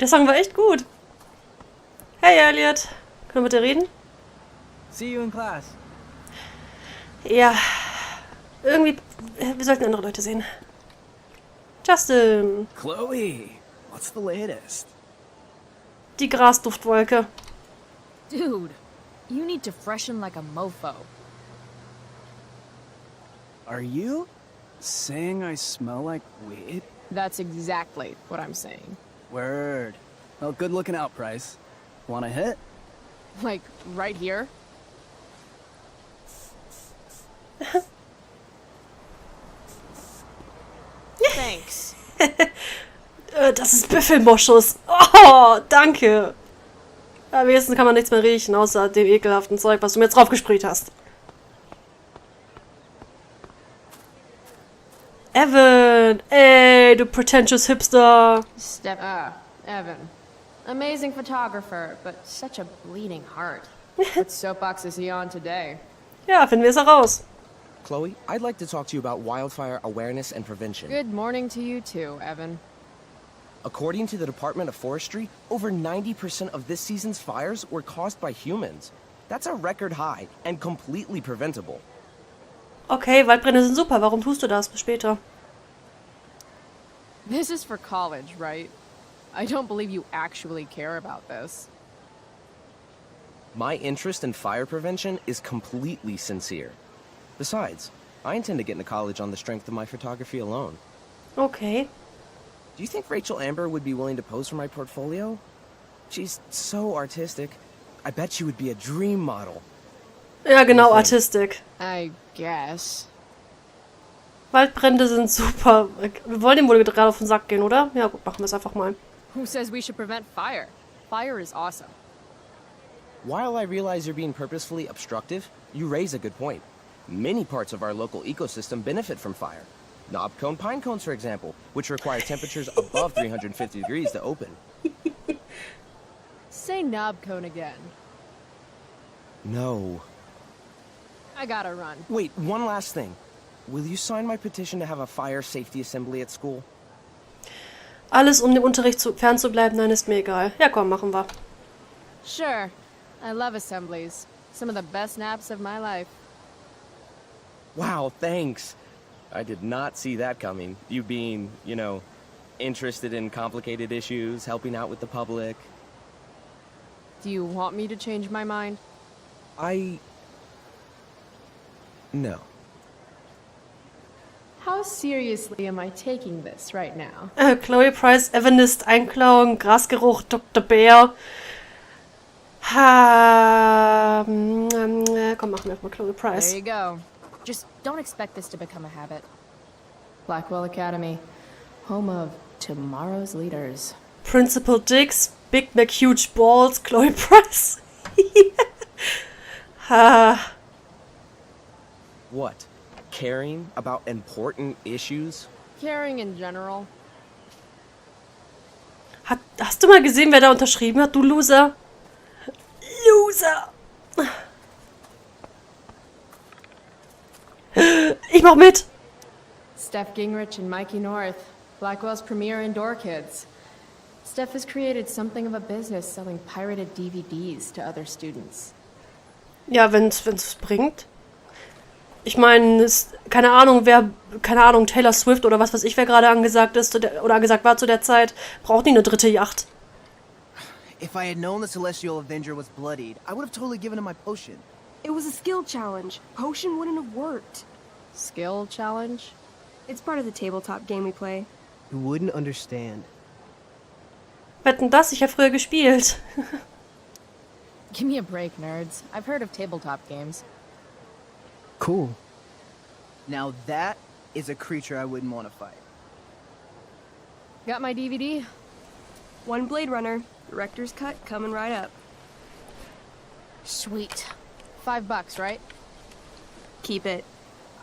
Der Song war echt gut. Hey Elliot, können wir mit dir reden? See you in class. Ja, irgendwie, wir sollten andere Leute sehen. Justin, Chloe, what's the latest? die Grasduftwolke. Dude, you need to freshen like a mofo. Are you saying I smell like weed? That's exactly what I'm saying. Word. Well, good looking out, Price. Want a hit? Like, right here? Thanks. Das ist Büffelmoschus. Oh, danke. Am wenigsten kann man nichts mehr riechen, außer dem ekelhaften Zeug, was du mir jetzt draufgesprüht hast. Evan! Ey, du pretentious Hipster! Evan. Amazing photographer, but such a bleeding heart. What soapbox is he on today? Ja, finden wir es heraus. Chloe, I'd like to talk to you about wildfire awareness and prevention. Good morning to you too, Evan. According to the Department of Forestry, over 90% of this season's fires were caused by humans. That's a record high and completely preventable. Okay, Waldbrände sind super. Warum tust du das? Bis später. This is for college, right? I don't believe you actually care about this. My interest in fire prevention is completely sincere. Besides, I intend to get into college on the strength of my photography alone. Okay. Do you think Rachel Amber would be willing to pose for my portfolio? She's so artistic. I bet she would be a dream model. Ja, genau, Artistik. I guess. Waldbrände sind super. Wir wollen dem wohl gerade auf den Sack gehen, oder? Ja gut, machen wir es einfach mal. Who says we should prevent fire? Fire is awesome. While I realize you're being purposefully obstructive, you raise a good point. Many parts of our local ecosystem benefit from fire. Knob-cone pine cones, for example, which require temperatures above 350 degrees to open. Say knob cone again. No. I gotta run. Wait, one last thing. Will you sign my petition to have a fire safety assembly at school? Alles, um dem Unterricht fernzubleiben, nein, ist mir egal. Ja, komm, machen wir. Sure. I love assemblies. Some of the best naps of my life. Wow, thanks. I did not see that coming. You being, you know, interested in complicated issues, helping out with the public. Do you want me to change my mind? No. How seriously am I taking this right now? Chloe Price, Evanist, Einklauen, Grasgeruch, Dr. Bär. Komm, machen wir erstmal Chloe Price. There you go. Just don't expect this to become a habit. Blackwell Academy, home of tomorrow's leaders. Principal Dix, Big Mac Huge Balls, Chloe Price. What? Caring about important issues? Caring in general. Hast du mal gesehen, wer da unterschrieben hat, du Loser? Loser! Ich mach mit! Steph Gingrich and Mikey North, Blackwell's premier indoor kids. Steph has created something of a business selling pirated DVDs to other students. Ja, wenn's bringt. Ich meine, keine Ahnung, Taylor Swift oder was weiß ich, wer gerade angesagt ist oder angesagt war zu der Zeit, braucht nicht eine dritte Yacht. If I had known the Celestial Avenger was bloodied, I would have totally given him my potion. It was a skill challenge. Potion wouldn't have worked. Skill challenge? It's part of the tabletop game we play. You wouldn't understand. Wetten das? Ich habe früher gespielt. Give me a break, nerds. I've heard of tabletop games. Cool. Now that is a creature I wouldn't want to fight. Got my DVD? One Blade Runner. Director's cut coming right up. Sweet. $5, right? Keep it.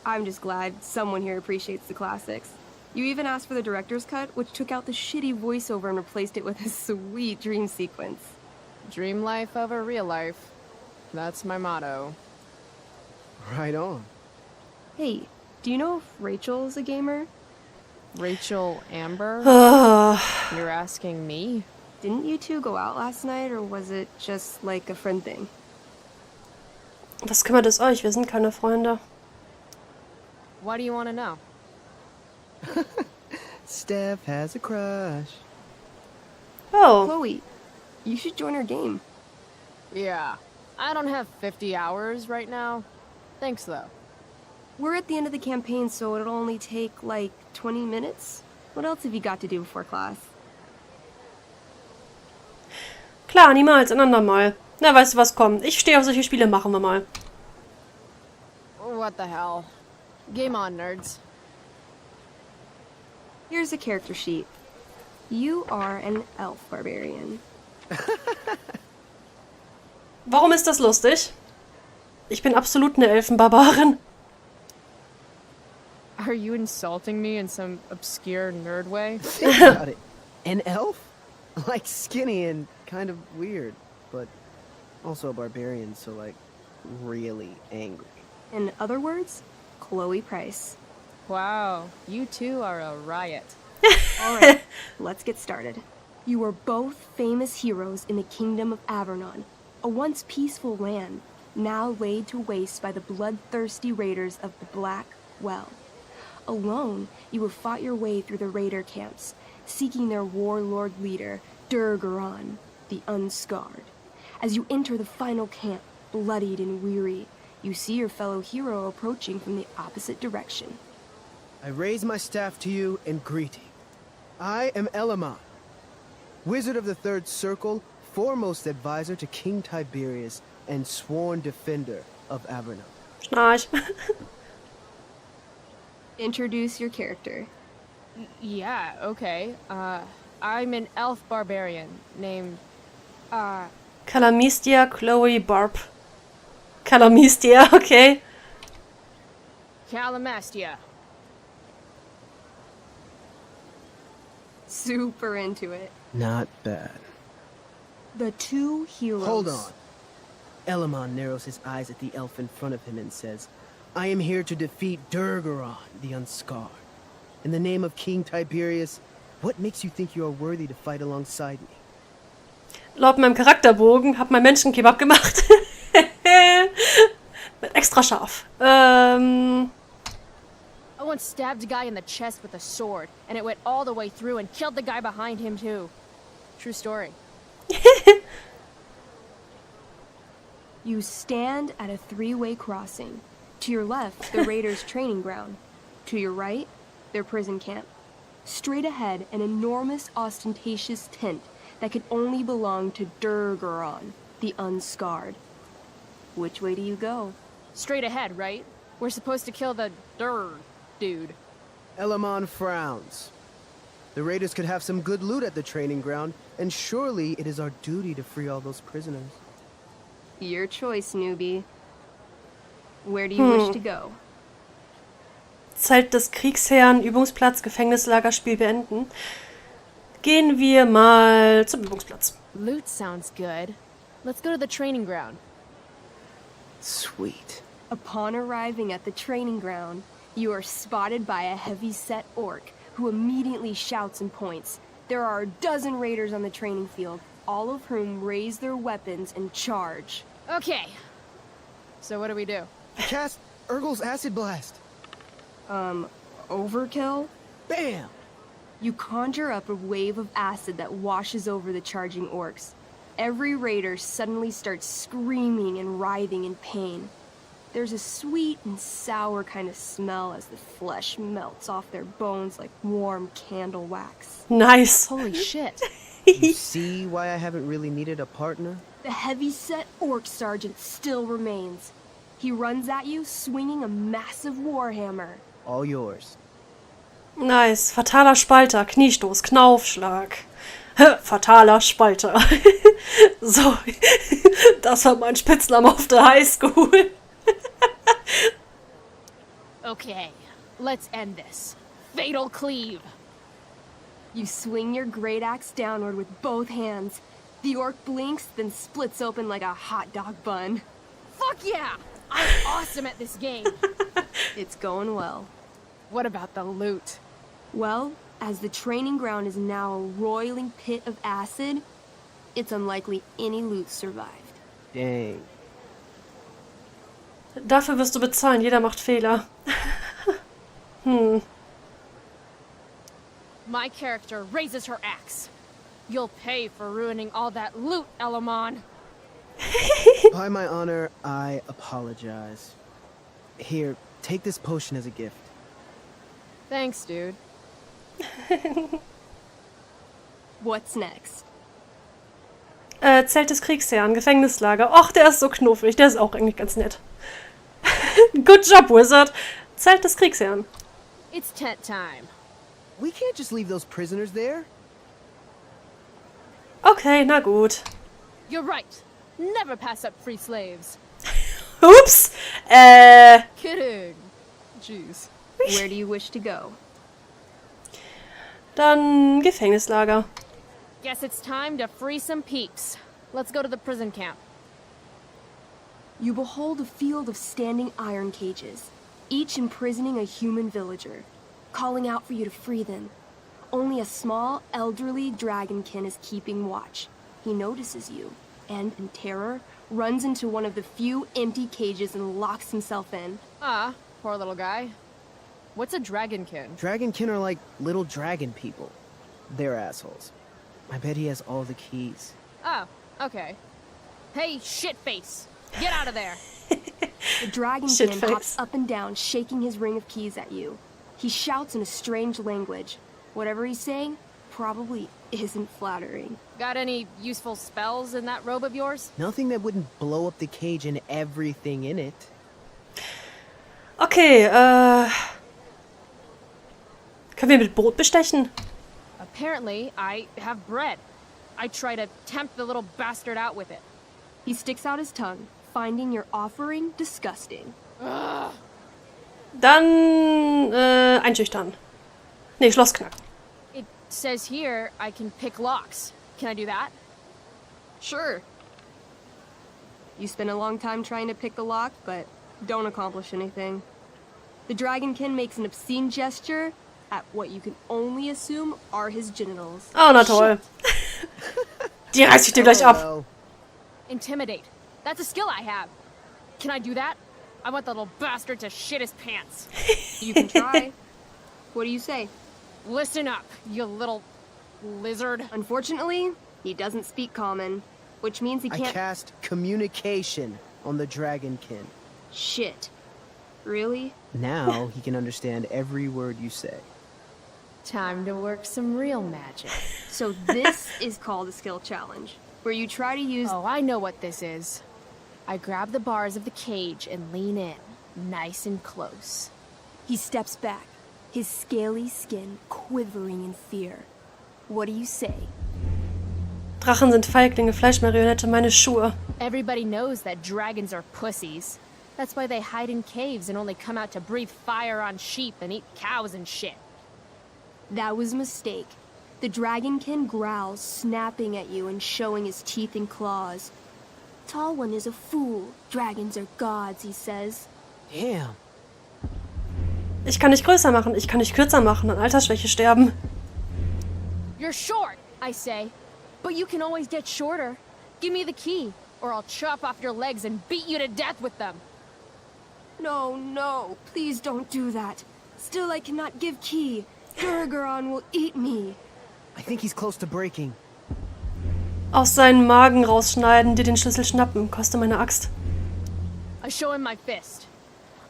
I'm just glad someone here appreciates the classics. You even asked for the director's cut, which took out the shitty voiceover and replaced it with a sweet dream sequence. Dream life over real life. That's my motto. Right on. Hey, do you know if Rachel is a gamer? Rachel Amber? Ah, You're asking me? Didn't you two go out last night, or was it just like a friend thing? was kümmert es euch? Wir sind keine Freunde. Why do you want to know? Steph has a crush. Oh, Chloe, you should join our game. Yeah. I don't have 50 hours right now. Thanks, though. We're at the end of the campaign, so it'll only take like 20 minutes. What else have you got to do before class? klar, niemals, ein andermal. Na, weißt du was, komm. Ich stehe auf solche Spiele, machen wir mal. What the hell? Game on, nerds. Here's a character sheet. You are an elf barbarian. Warum ist das lustig? Ich bin absolut eine Elfenbarbarin. Are you insulting me in some obscure nerd way? Think about it. An elf? Like skinny and kind of weird, but also a barbarian, so like really angry. In other words, Chloe Price. Wow, you two are a riot. Alright, let's get started. You are both famous heroes in the Kingdom of Avernon, a once peaceful land, now laid to waste by the bloodthirsty raiders of the Black Well. Alone, you have fought your way through the raider camps, seeking their warlord leader, Durgaron, the Unscarred. As you enter the final camp, bloodied and weary, you see your fellow hero approaching from the opposite direction. I raise my staff to you in greeting. I am Elamon, Wizard of the Third Circle, foremost advisor to King Tiberius, and sworn defender of Avernon. Schnarch. Introduce your character. Yeah, okay. I'm an elf barbarian named, Calamistia Chloe Barb. Calamistia, okay. Calamastia. Super into it. Not bad. The two heroes. Hold on. Elamon narrows his eyes at the elf in front of him and says, I am here to defeat Durgaron, the Unscarred. In the name of King Tiberius, what makes you think you are worthy to fight alongside me? Laut meinem Charakterbogen hab mein Menschenkebab gemacht. Mit extra scharf. I once stabbed a guy in the chest with a sword, and it went all the way through and killed the guy behind him too. True story. You stand at a three-way crossing. To your left, the raiders' training ground. To your right, their prison camp. Straight ahead, an enormous, ostentatious tent that could only belong to Durgaron, the Unscarred. Which way do you go? Straight ahead, right? We're supposed to kill the dude. Elamon frowns. The raiders could have some good loot at the training ground, and surely it is our duty to free all those prisoners. Your choice, newbie. Where do you wish to go? Zelt des Kriegsherrn, Übungsplatz, Gefängnislagerspiel beenden. Gehen wir mal zum Übungsplatz. Loot sounds good. Let's go to the training ground. Sweet. Upon arriving at the training ground, you are spotted by a heavy-set orc who immediately shouts and points. There are a dozen raiders on the training field, all of whom raise their weapons and charge. Okay. So what do we do? Cast Urgel's Acid Blast. Overkill? Bam! You conjure up a wave of acid that washes over the charging orcs. Every raider suddenly starts screaming and writhing in pain. There's a sweet and sour kind of smell as the flesh melts off their bones like warm candle wax. Nice. Holy shit. You see why I haven't really needed a partner? The heavy-set orc sergeant still remains. He runs at you, swinging a massive warhammer. All yours. Nice. Fataler Spalter, Kniestoß, Knaufschlag. Fataler Spalter. So, das war mein Spitzname auf der Highschool. Okay, let's end this. Fatal cleave. You swing your great axe downward with both hands. The orc blinks, then splits open like a hot dog bun. Fuck yeah! I'm awesome at this game. It's going well. What about the loot? Well, as the training ground is now a roiling pit of acid, it's unlikely any loot survived. Dang. Dafür wirst du bezahlen, jeder macht Fehler. My character raises her axe. You'll pay for ruining all that loot, Elamon. By my honor, I apologize. Here, take this potion as a gift. Thanks, dude. What's next? Zelt des Kriegsherrn, Gefängnislager. Och, der ist so knuffig, der ist auch eigentlich ganz nett. Good job, Wizard. Zelt des Kriegsherrn. It's tent time. We can't just leave those prisoners there. Okay, na gut. You're right. Never pass up free slaves. Ups. Kidding. Jeez. Where do you wish to go? Dann Gefängnislager. Guess it's time to free some peeps. Let's go to the prison camp. You behold a field of standing iron cages, each imprisoning a human villager, calling out for you to free them. Only a small, elderly dragonkin is keeping watch. He notices you, and, in terror, runs into one of the few empty cages and locks himself in. Ah, poor little guy. What's a dragonkin? Dragonkin are like little dragon people. They're assholes. I bet he has all the keys. Oh, okay. Hey, shitface! Get out of there! The dragonkin hops up and down, shaking his ring of keys at you. He shouts in a strange language. Whatever he's saying probably isn't flattering. Got any useful spells in that robe of yours? Nothing that wouldn't blow up the cage and everything in it. Okay, können wir mit Brot bestechen? Apparently, I have bread. I try to tempt the little bastard out with it. He sticks out his tongue, finding your offering disgusting. Ugh. Dann, einschüchtern. Nee, Schloss knacken. It says here I can pick locks. Can I do that? Sure. You spend a long time trying to pick the lock, but don't accomplish anything. The dragonkin makes an obscene gesture at what you can only assume are his genitals. Oh, na toll. Die reiß ich dir gleich ab. Well, Intimidate. That's a skill I have. Can I do that? I want the little bastard to shit his pants. You can try. What do you say? Listen up, you little lizard. Unfortunately, he doesn't speak common, which means he I can't. cast communication on the dragonkin. Shit. Really? Now he can understand every word you say. Time to work some real magic. So this is called a skill challenge, where you try to use. Oh, I know what this is. I grab the bars of the cage and lean in, nice and close. He steps back, his scaly skin quivering in fear. What do you say? Drachen sind Feiglinge, Fleischmarionette, meine Schuhe. Everybody knows that dragons are pussies. That's why they hide in caves and only come out to breathe fire on sheep and eat cows and shit. That was a mistake. The dragonkin growls, snapping at you and showing his teeth and claws. Tall One is a fool. Dragons are gods, he says. Damn. Ich kann dich größer machen, ich kann dich kürzer machen, an Altersschwäche sterben. You're short, I say. But you can always get shorter. Give me the key, or I'll chop off your legs and beat you to death with them. No, no, please don't do that. Still, I cannot give key. Durgaron will eat me. I think he's close to breaking. Aus seinem Magen rausschneiden, dir den Schlüssel schnappen, koste meine Axt. I show him my fist.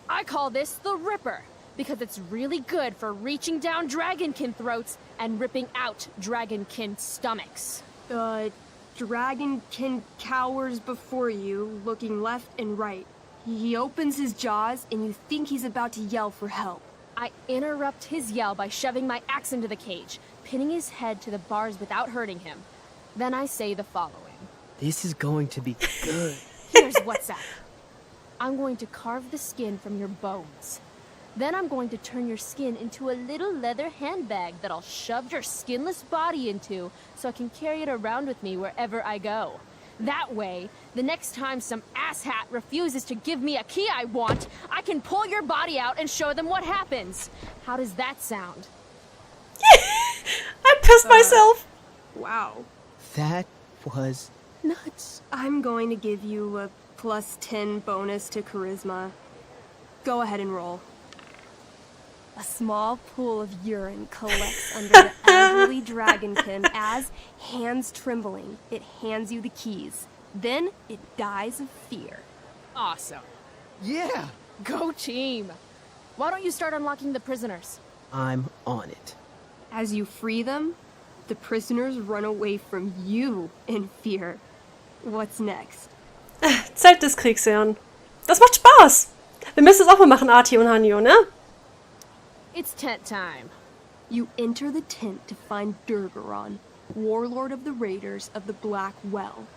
I call this the Ripper, because it's really good for reaching down dragonkin throats and ripping out dragonkin stomachs. The dragonkin cowers before you, looking left and right. He opens his jaws, and you think he's about to yell for help. I interrupt his yell by shoving my axe into the cage, pinning his head to the bars without hurting him. Then I say the following. This is going to be good. Here's what's up. I'm going to carve the skin from your bones. Then I'm going to turn your skin into a little leather handbag that I'll shove your skinless body into so I can carry it around with me wherever I go. That way, the next time some asshat refuses to give me a key I want, I can pull your body out and show them what happens. How does that sound? I pissed myself. Wow. That was nuts. I'm going to give you a +10 bonus to charisma. Go ahead and roll. A small pool of urine collects under the elderly dragonkin as, hands trembling, it hands you the keys. Then it dies of fear. Awesome. Yeah, Go team. Why don't you start unlocking the prisoners? I'm on it. As you free them, the prisoners run away from you in fear. What's next? Zeit des Kriegsherrn. Das macht Spaß. Wir müssen es auch mal machen, Arti und Hanyo, ne? It's tent time. You enter the tent to find Durgaron, warlord of the Raiders of the Black Well,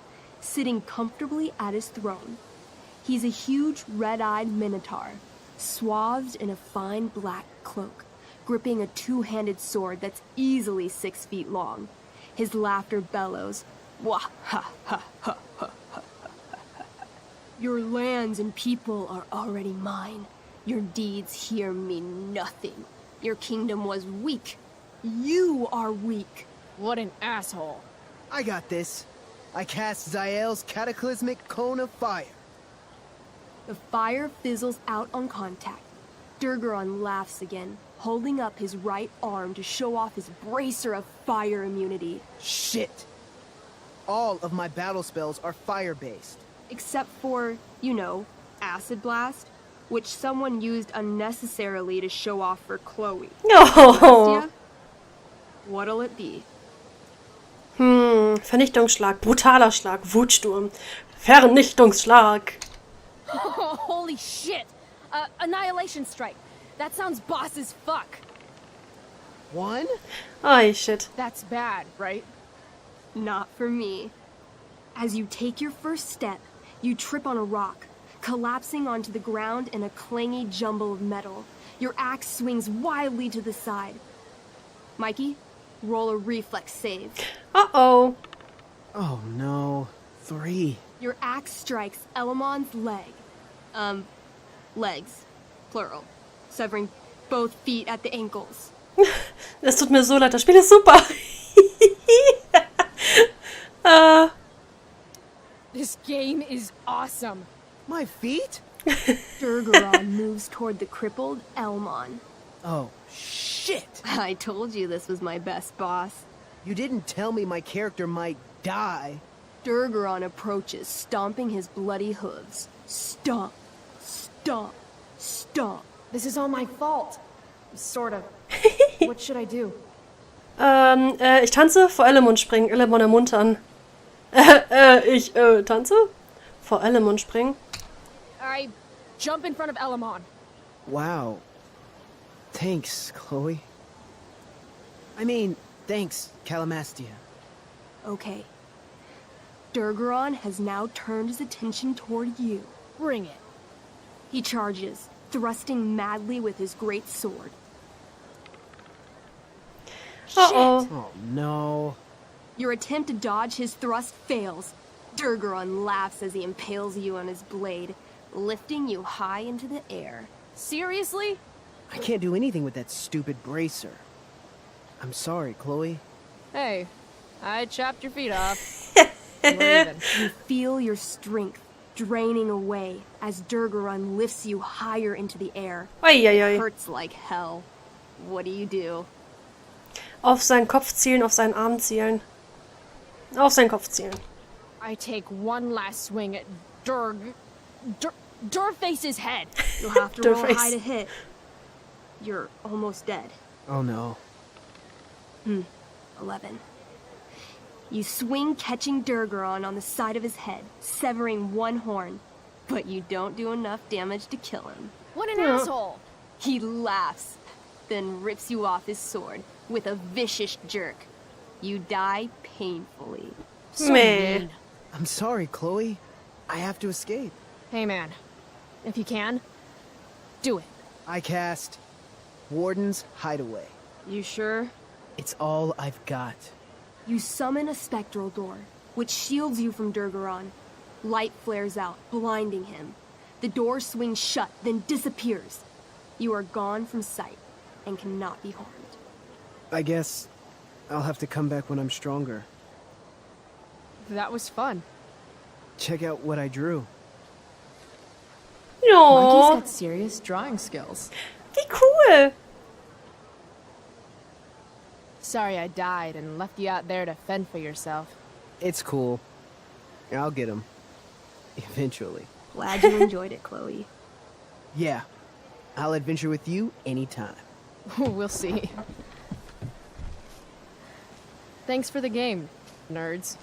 sitting comfortably at his throne. He's a huge red-eyed minotaur, swathed in a fine black cloak, gripping a two-handed sword that's easily 6 feet long. His laughter bellows, wah ha ha ha ha ha. Your lands and people are already mine. Your deeds here mean nothing. Your kingdom was weak. You are weak. What an asshole. I got this. I cast Zael's cataclysmic cone of fire. The fire fizzles out on contact. Durgaron laughs again, holding up his right arm to show off his bracer of fire immunity. Shit. All of my battle spells are fire-based. Except for, you know, Acid Blast, which someone used unnecessarily to show off for Chloe. Oh. Celestia? What'll it be? Vernichtungsschlag, brutaler Schlag, Wutsturm, Vernichtungsschlag. Holy shit! Annihilation Strike. That sounds boss as fuck. One? Ay, shit. That's bad, right? Not for me. As you take your first step, you trip on a rock, collapsing onto the ground in a clangy jumble of metal. Your axe swings wildly to the side. Mikey, roll a reflex save. Uh-oh. Oh no. 3. Your axe strikes Elamon's leg. Legs. Plural. Severing both feet at the ankles. Es tut mir so leid, das Spiel ist super. This game is awesome. My feet? Durgaron moves toward the crippled Elmon. Oh, shit. I told you this was my best boss. You didn't tell me my character might die. Durgaron approaches, stomping his bloody hooves. Stomp, stomp, stomp. This is all my fault. Sort of. What should I do? Ich tanze, vor Elemon springen, Elemon ermuntern. Ich tanze, vor Elemon springen. I jump in front of Elamon. Wow. Thanks, Chloe. I mean, thanks, Calamastia. Okay. Durgaron has now turned his attention toward you. Bring it. He charges, thrusting madly with his great sword. Uh-oh. Oh no. Your attempt to dodge his thrust fails. Durgaron laughs as he impales you on his blade, lifting you high into the air. Seriously? I can't do anything with that stupid bracer. I'm sorry, Chloe. Hey, I chopped your feet off. We're even. You feel your strength draining away as Durgaron lifts you higher into the air. Oi, oi, oi. Hurts like hell. What do? Auf seinen Kopf zielen, auf seinen Arm zielen. Auf seinen Kopf zielen. I take one last swing at Durface's head. You'll have to roll Durface. high to hit. You're almost dead. Oh no. 11. You swing, catching Durgaron on the side of his head, severing one horn. But you don't do enough damage to kill him. What an asshole. He laughs, then rips you off his sword with a vicious jerk. You die painfully. So Meh. mean. I'm sorry, Chloe. I have to escape. Hey man, if you can, do it. I cast Warden's Hideaway. You sure? It's all I've got. You summon a spectral door, which shields you from Durgaron. Light flares out, blinding him. The door swings shut, then disappears. You are gone from sight and cannot be harmed. I guess I'll have to come back when I'm stronger. That was fun. Check out what I drew. Ja, Monkey's got serious drawing skills. wie cool. Sorry I died and left you out there to fend for yourself. It's cool. I'll get him. Eventually. Glad you enjoyed it, Chloe. Yeah. I'll adventure with you anytime. We'll see. Thanks for the game, nerds.